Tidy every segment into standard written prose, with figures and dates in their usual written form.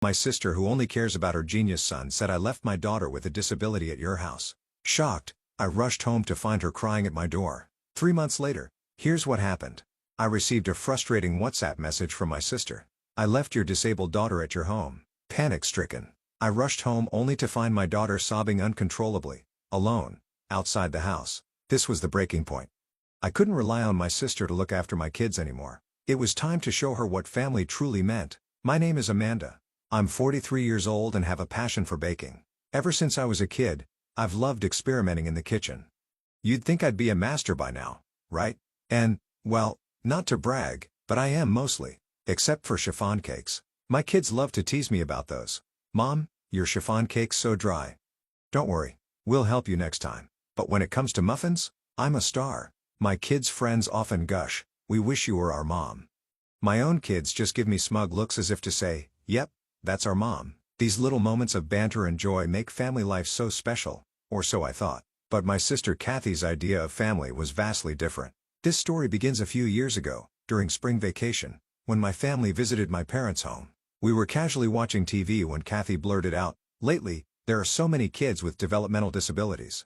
My sister, who only cares about her genius son, said I left my daughter with a disability at your house. Shocked, I rushed home to find her crying at my door. 3 months later, here's what happened. I received a frustrating WhatsApp message from my sister. I left your disabled daughter at your home. Panic-stricken, I rushed home only to find my daughter sobbing uncontrollably, alone, outside the house. This was the breaking point. I couldn't rely on my sister to look after my kids anymore. It was time to show her what family truly meant. My name is Amanda. I'm 43 years old and have a passion for baking. Ever since I was a kid, I've loved experimenting in the kitchen. You'd think I'd be a master by now, right? And, well, not to brag, but I am mostly. Except for chiffon cakes. My kids love to tease me about those. Mom, your chiffon cake's so dry. Don't worry, we'll help you next time. But when it comes to muffins, I'm a star. My kids' friends often gush, we wish you were our mom. My own kids just give me smug looks as if to say, yep, that's our mom. These little moments of banter and joy make family life so special, or so I thought. But my sister Kathy's idea of family was vastly different. This story begins a few years ago, during spring vacation, when my family visited my parents' home. We were casually watching TV when Kathy blurted out, "Lately, there are so many kids with developmental disabilities.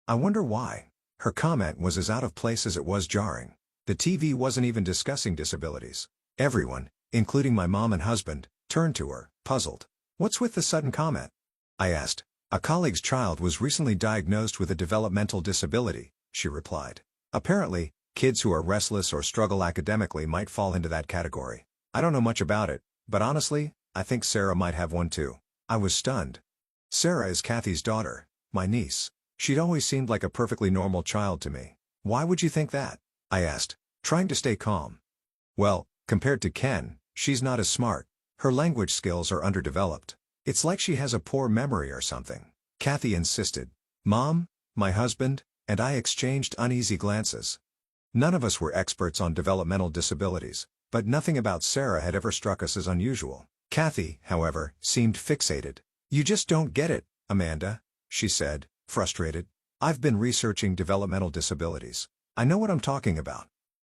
I wonder why." Her comment was as out of place as it was jarring. The TV wasn't even discussing disabilities. Everyone, including my mom and husband, turned to her, puzzled. "What's with the sudden comment?" I asked. "A colleague's child was recently diagnosed with a developmental disability," she replied. "Apparently, kids who are restless or struggle academically might fall into that category. I don't know much about it, but honestly, I think Sarah might have one too." I was stunned. Sarah is Kathy's daughter, my niece. She'd always seemed like a perfectly normal child to me. "Why would you think that?" I asked, trying to stay calm. "Well, compared to Ken, she's not as smart. Her language skills are underdeveloped. It's like she has a poor memory or something," Kathy insisted. Mom, my husband, and I exchanged uneasy glances. None of us were experts on developmental disabilities, but nothing about Sarah had ever struck us as unusual. Kathy, however, seemed fixated. "You just don't get it, Amanda," she said, frustrated. "I've been researching developmental disabilities. I know what I'm talking about."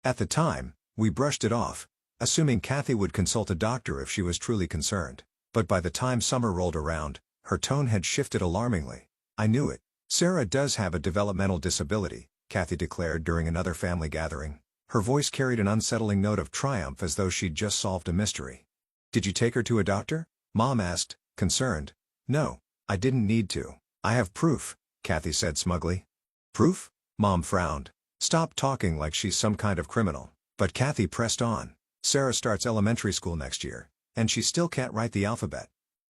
At the time, we brushed it off, assuming Kathy would consult a doctor if she was truly concerned. But by the time summer rolled around, her tone had shifted alarmingly. "I knew it. Sarah does have a developmental disability," Kathy declared during another family gathering. Her voice carried an unsettling note of triumph as though she'd just solved a mystery. "Did you take her to a doctor?" Mom asked, concerned. "No, I didn't need to. I have proof," Kathy said smugly. "Proof?" Mom frowned. "Stop talking like she's some kind of criminal." But Kathy pressed on. "Sarah starts elementary school next year, and she still can't write the alphabet.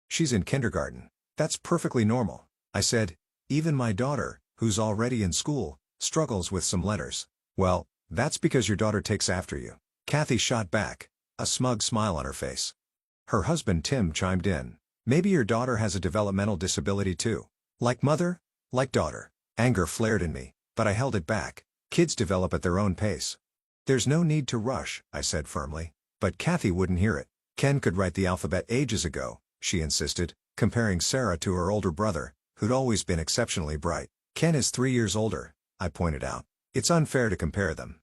She's in kindergarten. That's perfectly normal," I said. "Even my daughter, who's already in school, struggles with some letters." "Well, that's because your daughter takes after you," Kathy shot back, a smug smile on her face. Her husband Tim chimed in. "Maybe your daughter has a developmental disability too. Like mother, like daughter." Anger flared in me, but I held it back. Kids develop at their own pace. "There's no need to rush," I said firmly. But Kathy wouldn't hear it. "Ken could write the alphabet ages ago," she insisted, comparing Sarah to her older brother, who'd always been exceptionally bright. "Ken is 3 years older," I pointed out. "It's unfair to compare them."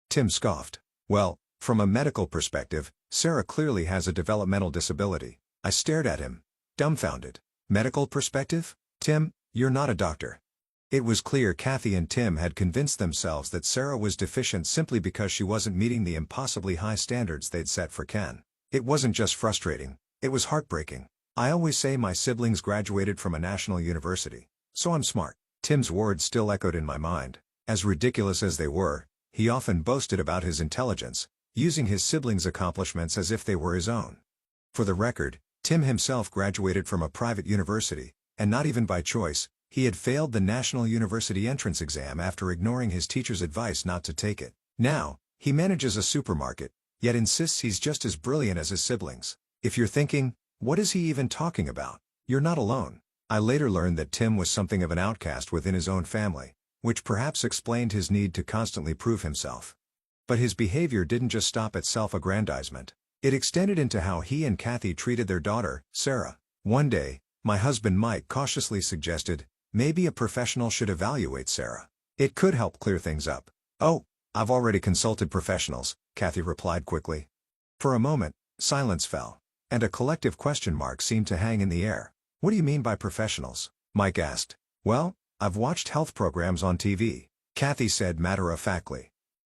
Tim scoffed. "Well, from a medical perspective, Sarah clearly has a developmental disability." I stared at him, dumbfounded. "Medical perspective? Tim, you're not a doctor." It was clear Kathy and Tim had convinced themselves that Sarah was deficient simply because she wasn't meeting the impossibly high standards they'd set for Ken. It wasn't just frustrating, it was heartbreaking. "I always say my siblings graduated from a national university, so I'm smart." Tim's words still echoed in my mind. As ridiculous as they were, he often boasted about his intelligence, using his siblings' accomplishments as if they were his own. For the record, Tim himself graduated from a private university, and not even by choice. He had failed the National University Entrance Exam after ignoring his teacher's advice not to take it. Now, he manages a supermarket, yet insists he's just as brilliant as his siblings. If you're thinking, what is he even talking about? You're not alone. I later learned that Tim was something of an outcast within his own family, which perhaps explained his need to constantly prove himself. But his behavior didn't just stop at self-aggrandizement. It extended into how he and Kathy treated their daughter, Sarah. One day, my husband Mike cautiously suggested, maybe a professional should evaluate Sarah. It could help clear things up. "Oh, I've already consulted professionals," Kathy replied quickly. For a moment, silence fell. and a collective question mark seemed to hang in the air. What do you mean by professionals? Mike asked. Well, I've watched health programs on TV, Kathy said matter-of-factly.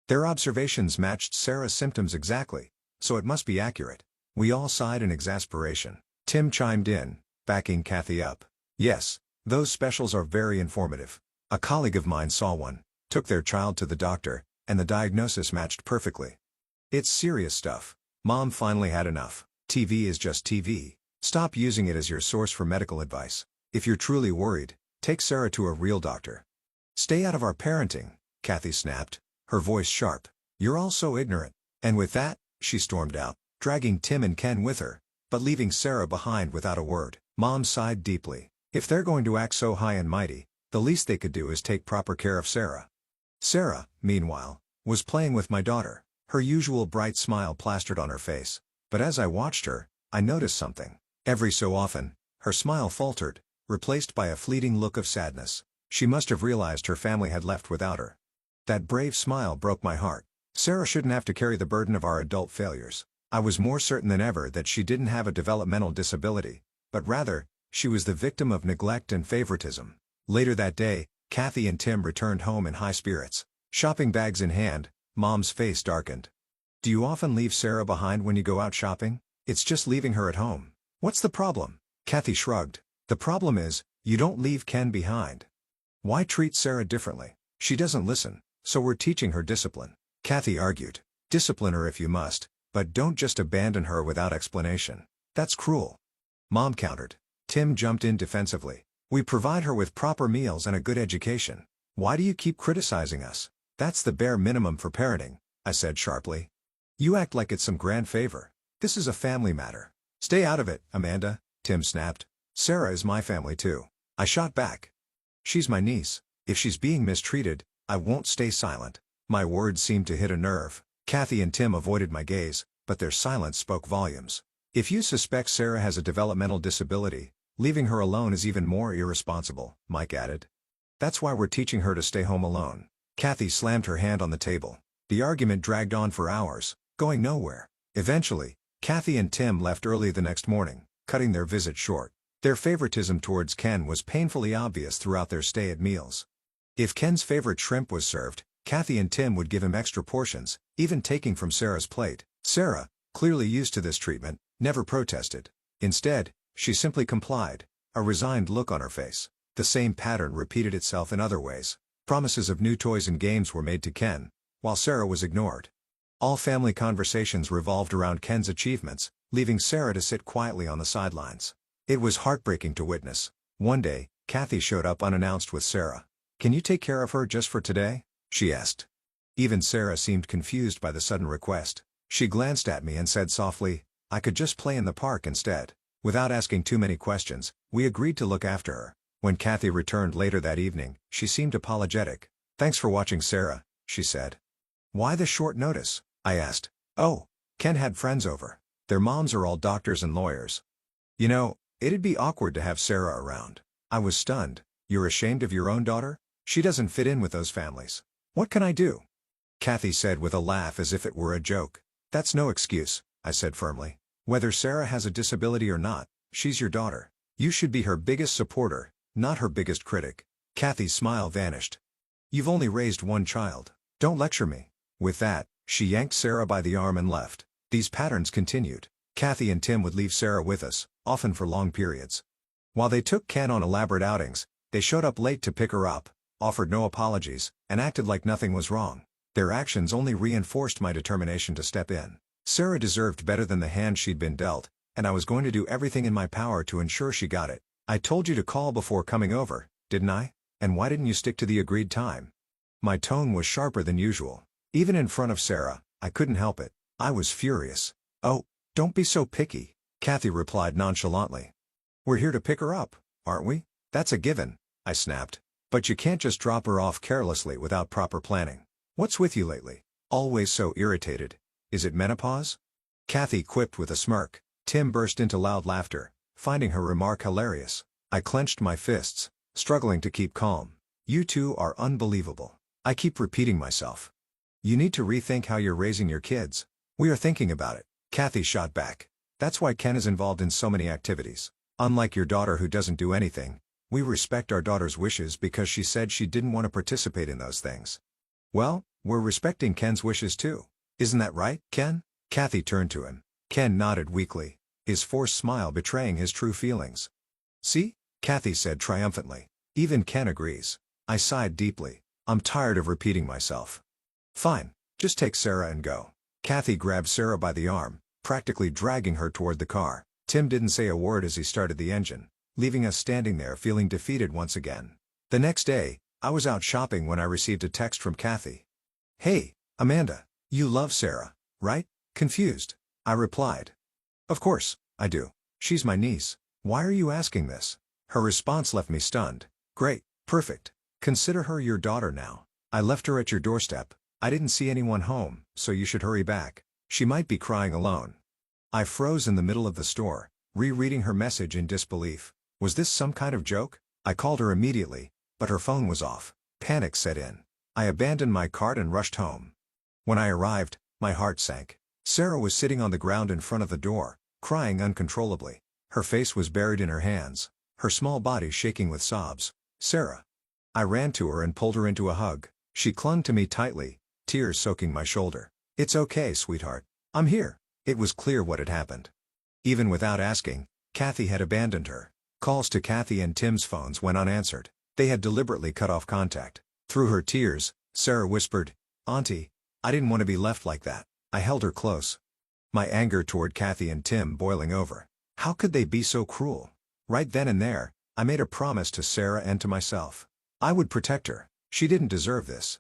Their observations matched Sarah's symptoms exactly, so it must be accurate. We all sighed in exasperation. Tim chimed in, backing Kathy up. Yes, those specials are very informative. A colleague of mine saw one, took their child to the doctor, and the diagnosis matched perfectly. It's serious stuff. Mom finally had enough. TV is just TV. Stop using it as your source for medical advice. If you're truly worried, take Sarah to a real doctor. Stay out of our parenting, Kathy snapped, her voice sharp. You're all so ignorant. And with that, she stormed out, dragging Tim and Ken with her, but leaving Sarah behind without a word. Mom sighed deeply. If they're going to act so high and mighty, the least they could do is take proper care of Sarah. Sarah, meanwhile, was playing with my daughter, her usual bright smile plastered on her face. But as I watched her, I noticed something. Every so often, her smile faltered, replaced by a fleeting look of sadness. She must have realized her family had left without her. That brave smile broke my heart. Sarah shouldn't have to carry the burden of our adult failures. I was more certain than ever that she didn't have a developmental disability, but rather, she was the victim of neglect and favoritism. Later that day, Kathy and Tim returned home in high spirits. Shopping bags in hand, Mom's face darkened. Do you often leave Sarah behind when you go out shopping? It's just leaving her at home. What's the problem? Kathy shrugged. The problem is, you don't leave Ken behind. Why treat Sarah differently? She doesn't listen, so we're teaching her discipline. Kathy argued. Discipline her if you must, but don't just abandon her without explanation. That's cruel. Mom countered. Tim jumped in defensively. We provide her with proper meals and a good education. Why do you keep criticizing us? That's the bare minimum for parenting, I said sharply. You act like it's some grand favor. This is a family matter. Stay out of it, Amanda, Tim snapped. Sarah is my family too. I shot back. She's my niece. If she's being mistreated, I won't stay silent. My words seemed to hit a nerve. Kathy and Tim avoided my gaze, but their silence spoke volumes. If you suspect Sarah has a developmental disability, leaving her alone is even more irresponsible, Mike added. That's why we're teaching her to stay home alone. Kathy slammed her hand on the table. The argument dragged on for hours, going nowhere. Eventually, Kathy and Tim left early the next morning, cutting their visit short. Their favoritism towards Ken was painfully obvious throughout their stay at meals. If Ken's favorite shrimp was served, Kathy and Tim would give him extra portions, even taking from Sarah's plate. Sarah, clearly used to this treatment, never protested. Instead, she simply complied, a resigned look on her face. The same pattern repeated itself in other ways. Promises of new toys and games were made to Ken, while Sarah was ignored. All family conversations revolved around Ken's achievements, leaving Sarah to sit quietly on the sidelines. It was heartbreaking to witness. One day, Kathy showed up unannounced with Sarah. Can you take care of her just for today? She asked. Even Sarah seemed confused by the sudden request. She glanced at me and said softly, I could just play in the park instead. Without asking too many questions, we agreed to look after her. When Kathy returned later that evening, she seemed apologetic. Thanks for watching Sarah, she said. Why the short notice? I asked. Oh, Ken had friends over. Their moms are all doctors and lawyers. You know, it'd be awkward to have Sarah around. I was stunned. You're ashamed of your own daughter? She doesn't fit in with those families. What can I do? Kathy said with a laugh as if it were a joke. That's no excuse, I said firmly. Whether Sarah has a disability or not, she's your daughter. You should be her biggest supporter, not her biggest critic. Kathy's smile vanished. You've only raised one child. Don't lecture me. With that, she yanked Sarah by the arm and left. These patterns continued. Kathy and Tim would leave Sarah with us, often for long periods. While they took Ken on elaborate outings, they showed up late to pick her up, offered no apologies, and acted like nothing was wrong. Their actions only reinforced my determination to step in. Sarah deserved better than the hand she'd been dealt, and I was going to do everything in my power to ensure she got it. I told you to call before coming over, didn't I? And why didn't you stick to the agreed time? My tone was sharper than usual. Even in front of Sarah, I couldn't help it. I was furious. Oh, don't be so picky, Kathy replied nonchalantly. We're here to pick her up, aren't we? That's a given, I snapped. But you can't just drop her off carelessly without proper planning. What's with you lately? Always so irritated. Is it menopause? Kathy quipped with a smirk. Tim burst into loud laughter, finding her remark hilarious. I clenched my fists, struggling to keep calm. You two are unbelievable. I keep repeating myself. You need to rethink how you're raising your kids. We are thinking about it, Kathy shot back. That's why Ken is involved in so many activities. Unlike your daughter who doesn't do anything, we respect our daughter's wishes because she said she didn't want to participate in those things. Well, we're respecting Ken's wishes too. Isn't that right, Ken? Kathy turned to him. Ken nodded weakly, his forced smile betraying his true feelings. See? Kathy said triumphantly. Even Ken agrees. I sighed deeply. I'm tired of repeating myself. Fine, just take Sarah and go. Kathy grabbed Sarah by the arm, practically dragging her toward the car. Tim didn't say a word as he started the engine, leaving us standing there feeling defeated once again. The next day, I was out shopping when I received a text from Kathy. Hey, Amanda, you love Sarah, right? Confused. I replied. Of course, I do. She's my niece. Why are you asking this? Her response left me stunned. Great, perfect. Consider her your daughter now. I left her at your doorstep. I didn't see anyone home, so you should hurry back. She might be crying alone. I froze in the middle of the store, rereading her message in disbelief. Was this some kind of joke? I called her immediately, but her phone was off. Panic set in. I abandoned my cart and rushed home. When I arrived, my heart sank. Sarah was sitting on the ground in front of the door, crying uncontrollably. Her face was buried in her hands, her small body shaking with sobs. Sarah. I ran to her and pulled her into a hug. She clung to me tightly, tears soaking my shoulder. It's okay, sweetheart. I'm here. It was clear what had happened. Even without asking, Kathy had abandoned her. Calls to Kathy and Tim's phones went unanswered. They had deliberately cut off contact. Through her tears, Sarah whispered, Auntie, I didn't want to be left like that. I held her close. My anger toward Kathy and Tim boiling over. How could they be so cruel? Right then and there, I made a promise to Sarah and to myself. I would protect her. She didn't deserve this.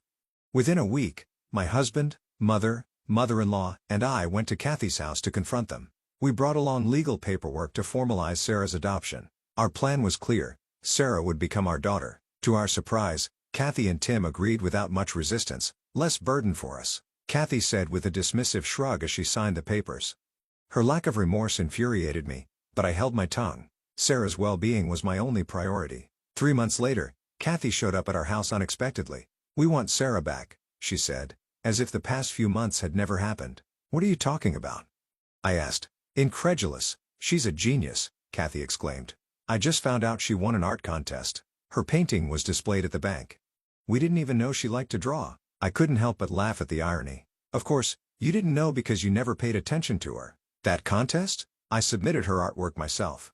Within a week, my husband, mother-in-law, and I went to Kathy's house to confront them. We brought along legal paperwork to formalize Sarah's adoption. Our plan was clear. Sarah would become our daughter. To our surprise, Kathy and Tim agreed without much resistance. Less burden for us, Kathy said with a dismissive shrug as she signed the papers. Her lack of remorse infuriated me, but I held my tongue. Sarah's well-being was my only priority. 3 months later, Kathy showed up at our house unexpectedly. We want Sarah back, she said, as if the past few months had never happened. What are you talking about? I asked. Incredulous. She's a genius, Kathy exclaimed. I just found out she won an art contest. Her painting was displayed at the bank. We didn't even know she liked to draw. I couldn't help but laugh at the irony. Of course, you didn't know because you never paid attention to her. That contest? I submitted her artwork myself.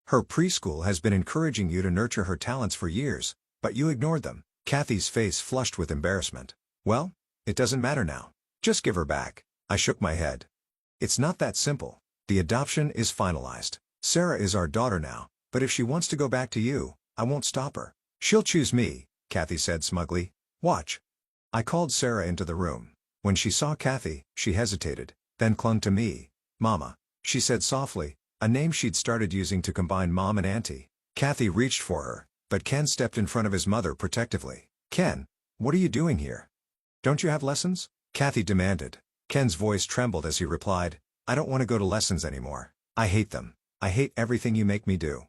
Her preschool has been encouraging you to nurture her talents for years, but you ignored them. Kathy's face flushed with embarrassment. Well, it doesn't matter now. Just give her back. I shook my head. It's not that simple. The adoption is finalized. Sarah is our daughter now, but if she wants to go back to you, I won't stop her. She'll choose me, Kathy said smugly. Watch. I called Sarah into the room. When she saw Kathy, she hesitated, then clung to me. Mama, she said softly, a name she'd started using to combine mom and auntie. Kathy reached for her, but Ken stepped in front of his mother protectively. Ken, what are you doing here? Don't you have lessons? Kathy demanded. Ken's voice trembled as he replied, I don't want to go to lessons anymore. I hate them. I hate everything you make me do.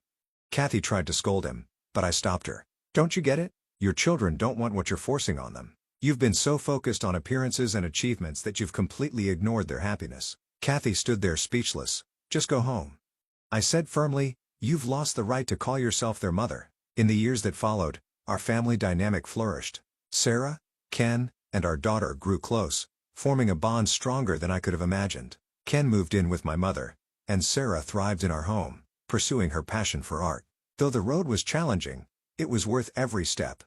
Kathy tried to scold him, but I stopped her. Don't you get it? Your children don't want what you're forcing on them. You've been so focused on appearances and achievements that you've completely ignored their happiness. Kathy stood there speechless. Just go home. I said firmly, you've lost the right to call yourself their mother. In the years that followed, our family dynamic flourished. Sarah, Ken, and our daughter grew close, forming a bond stronger than I could have imagined. Ken moved in with my mother, and Sarah thrived in our home, pursuing her passion for art. Though the road was challenging, it was worth every step.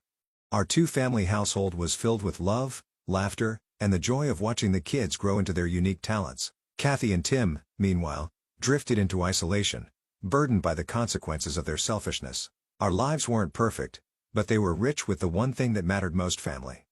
Our two-family household was filled with love, laughter, and the joy of watching the kids grow into their unique talents. Kathy and Tim, meanwhile, drifted into isolation, burdened by the consequences of their selfishness. Our lives weren't perfect, but they were rich with the one thing that mattered most: family.